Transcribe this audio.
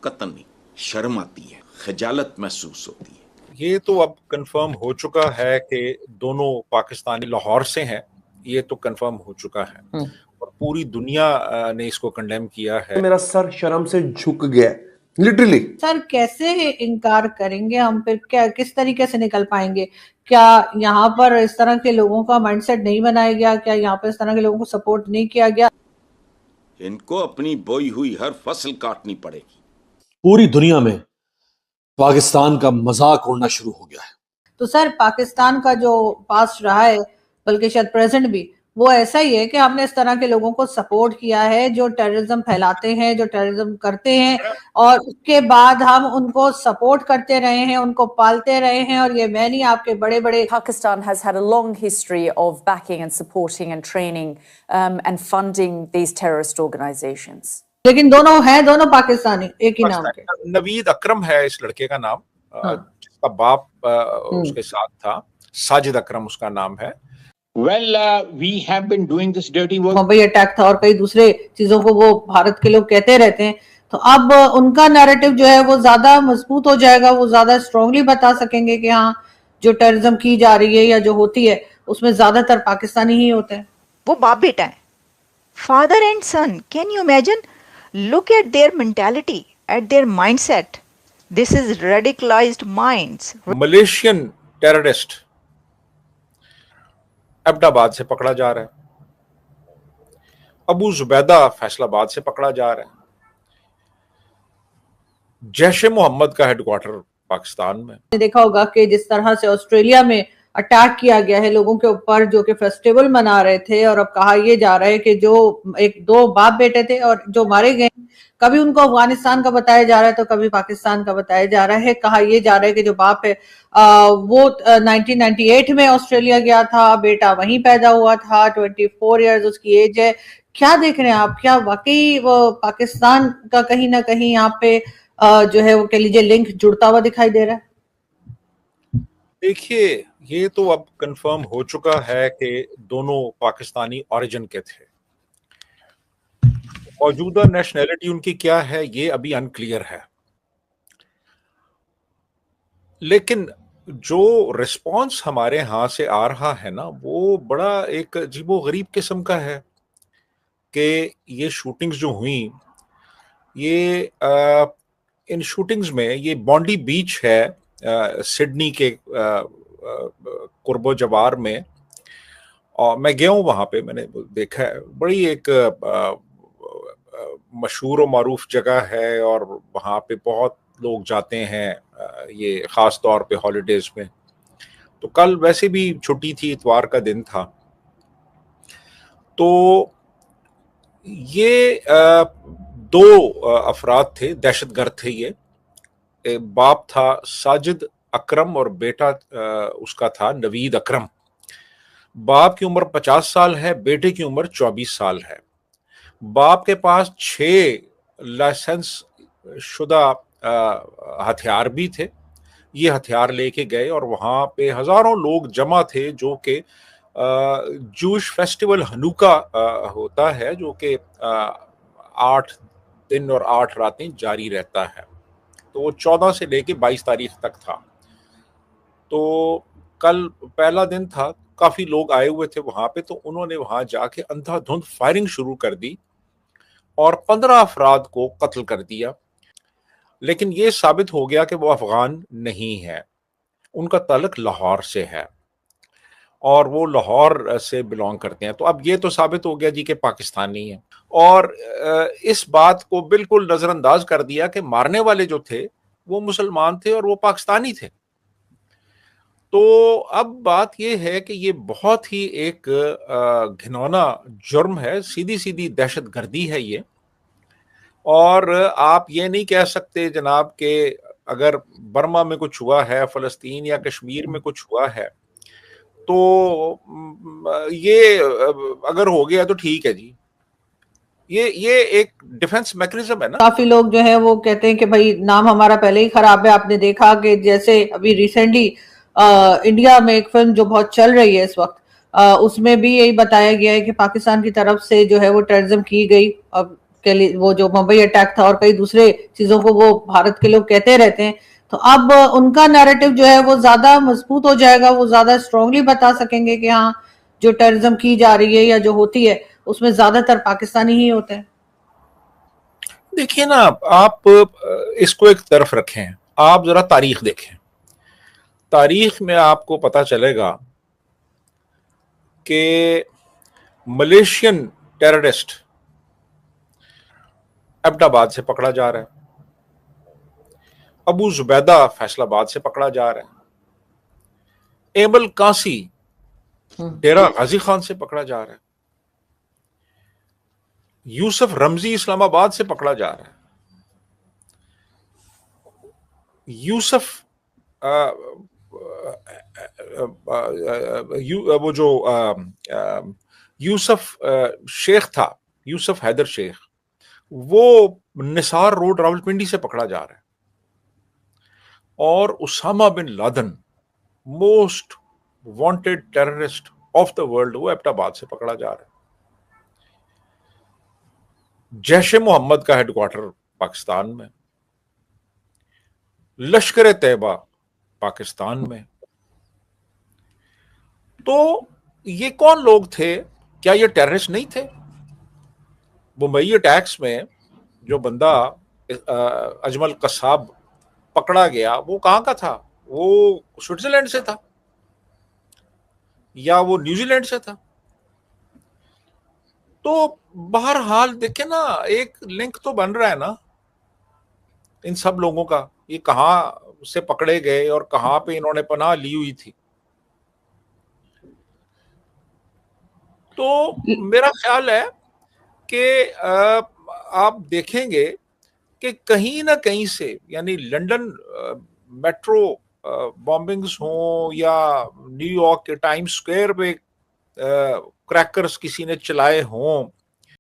कतई नहीं, शर्म आती है, खजालत महसूस होती है। ये तो अब कंफर्म हो चुका है कि दोनों पाकिस्तानी लाहौर से हैं, ये तो कंफर्म हो चुका है और पूरी दुनिया ने इसको कंडेम किया है। मेरा सर शर्म से झुक गया लिटरली। सर कैसे इनकार करेंगे हम, फिर क्या किस तरीके से निकल पाएंगे? क्या यहाँ पर इस तरह के लोगों का माइंडसेट नहीं बनाया गया? क्या यहाँ पर इस तरह के लोगों को सपोर्ट नहीं किया गया? इनको अपनी बोई हुई हर फसल काटनी पड़ेगी। पूरी दुनिया में पाकिस्तान का मजाक उड़ना शुरू हो गया है। तो सर पाकिस्तान का जो पास्ट रहा है, बल्कि शायद प्रेजेंट भी, वो ऐसा ही है कि हमने इस तरह के लोगों को सपोर्ट किया है जो टेररिज्म फैलाते हैं, जो टेररिज्म करते हैं, और उसके बाद हम उनको सपोर्ट करते रहे हैं, उनको पालते रहे हैं। और ये मैं नहीं, आपके बड़े बड़े Pakistan has had a long history of backing and supporting and training and funding these terrorist organizations. लेकिन दोनों पाकिस्तानी, एक ही नाम के। नवीद अकरम है इस लड़के का नाम, जिसका बाप उसके साथ था। साजिद अकरम उसका नाम है। Well, we have been doing this dirty work. Mumbai attack था और कई दूसरे चीजों को वो भारत के लोग कहते रहते हैं, तो अब उनका नैरेटिव जो है वो ज्यादा मजबूत हो जाएगा, वो ज्यादा स्ट्रांगली बता सकेंगे कि हाँ जो टेररिज्म की जा रही है या जो होती है उसमें ज्यादातर पाकिस्तानी ही होते हैं। वो बाप बेटा है, father and son. Can you imagine? Look at their mentality, at their mindset. This is radicalised minds. Malaysian terrorist Abbottabad से पकड़ा जा रहा है, अबू जुबैदा फैसलाबाद से पकड़ा जा रहा है, जैश ए मोहम्मद का हेडक्वार्टर पाकिस्तान में। देखा होगा कि जिस तरह से ऑस्ट्रेलिया में अटैक किया गया है लोगों के ऊपर जो कि फेस्टिवल मना रहे थे, और अब कहा यह जा रहा है कि जो एक दो बाप बेटे थे और जो मारे गए, कभी उनको अफगानिस्तान का बताया जा रहा है तो कभी पाकिस्तान का बताया जा रहा है। कहा यह जा रहा है कि जो बाप है वो 1998 में ऑस्ट्रेलिया गया था, बेटा वहीं पैदा हुआ था, 24 इयर्स उसकी एज है। क्या देख रहे हैं आप? क्या वाकई वो पाकिस्तान का कहीं ना कहीं यहाँ पे जो है वो कह लीजिए लिंक जुड़ता हुआ दिखाई दे रहा है? देखिए, ये तो अब कंफर्म हो चुका है कि दोनों पाकिस्तानी ओरिजिन के थे। मौजूदा नेशनैलिटी उनकी क्या है ये अभी अनक्लियर है, लेकिन जो रिस्पांस हमारे यहाँ से आ रहा है ना, वो बड़ा एक अजीबो-गरीब किस्म का है कि ये शूटिंग्स जो हुई, ये इन शूटिंग्स में, ये बॉन्डी बीच है सिडनी के कुर्बो जवार में, और मैं गया हूँ वहाँ पे, मैंने देखा है। बड़ी एक मशहूर और मारूफ जगह है और वहाँ पे बहुत लोग जाते हैं ये ख़ास तौर पे हॉलीडेज़ में। तो कल वैसे भी छुट्टी थी, इतवार का दिन था। तो ये दो अफराद थे, दहशतगर्द थे ये। बाप था साजिद अकरम और बेटा उसका था नवीद अकरम। बाप की उम्र 50 साल है, बेटे की उम्र 24 साल है। बाप के पास 6 लाइसेंस शुदा हथियार भी थे। ये हथियार लेके गए और वहाँ पे हजारों लोग जमा थे, जो कि जूश फेस्टिवल हनुका होता है, जो कि 8 दिन और 8 रातें जारी रहता है। तो वो 14 से लेके 22 तारीख तक था। तो कल पहला दिन था, काफी लोग आए हुए थे वहां पे, तो उन्होंने वहां जाके अंधाधुंध फायरिंग शुरू कर दी और 15 अफराद को कत्ल कर दिया। लेकिन ये साबित हो गया कि वो अफगान नहीं है, उनका ताल्लुक लाहौर से है और वो लाहौर से बिलोंग करते हैं। तो अब ये तो साबित हो गया जी कि पाकिस्तानी है, और इस बात को बिल्कुल नजरअंदाज कर दिया कि मारने वाले जो थे वो मुसलमान थे और वो पाकिस्तानी थे। तो अब बात ये है कि ये बहुत ही एक घिनौना जुर्म है, सीधी सीधी दहशतगर्दी है ये। और आप ये नहीं कह सकते जनाब कि अगर बर्मा में कुछ हुआ है, फलस्तीन या कश्मीर में कुछ हुआ है, तो ये अगर हो गया तो ठीक है जी। ये एक डिफेंस मैकेनिज्म है ना। काफी लोग जो है वो कहते हैं कि भाई नाम हमारा पहले ही खराब है। आपने देखा कि जैसे अभी रिसेंटली इंडिया में एक फिल्म जो बहुत चल रही है इस वक्त, उसमें भी यही बताया गया है कि पाकिस्तान की तरफ से जो है वो टेररिज्म की गई। अब के लिए, वो जो मुंबई अटैक था और कई दूसरे चीजों को वो भारत के लोग कहते रहते हैं, तो अब उनका नैरेटिव जो है वो ज्यादा मजबूत हो जाएगा, वो ज्यादा स्ट्रांगली बता सकेंगे कि हाँ जो टेररिज्म की जा रही है या जो होती है उसमें ज्यादातर पाकिस्तानी ही होते हैं। देखिए ना, आप इसको एक तरफ रखें, आप जरा तारीख देखें। तारीख में आपको पता चलेगा कि मलेशियन टेररिस्ट अब्दाबाद से पकड़ा जा रहा है, अबू जुबैदा फैसलाबाद से पकड़ा जा रहा है, एमल कासी डेरा गाजी खान से पकड़ा जा रहा है, यूसुफ रमजी इस्लामाबाद से पकड़ा जा रहा है, यूसुफ वो जो यूसुफ शेख था, यूसुफ हैदर शेख, वो निसार रोड रावलपिंडी से पकड़ा जा रहा है, और Osama bin Laden most wanted terrorist of the world, वो एबटाबाद से पकड़ा जा रहा है। जैश ए मोहम्मद का हेडक्वार्टर पाकिस्तान में, लश्कर तैयबा पाकिस्तान में। तो ये कौन लोग थे? क्या ये टेररिस्ट नहीं थे? मुंबई अटैक्स में जो बंदा अजमल कसाब पकड़ा गया, वो कहां का था? वो स्विट्जरलैंड से था या वो न्यूजीलैंड से था? तो बहरहाल देखे ना, एक लिंक तो बन रहा है ना इन सब लोगों का, ये कहां से पकड़े गए और कहां पे इन्होंने पनाह ली हुई थी। तो मेरा ख्याल है कि आप देखेंगे कि कहीं ना कहीं से, यानी लंदन मेट्रो बॉम्बिंग्स हों या न्यूयॉर्क के टाइम्स स्क्वायर पे क्रैकर्स किसी ने चलाए हों,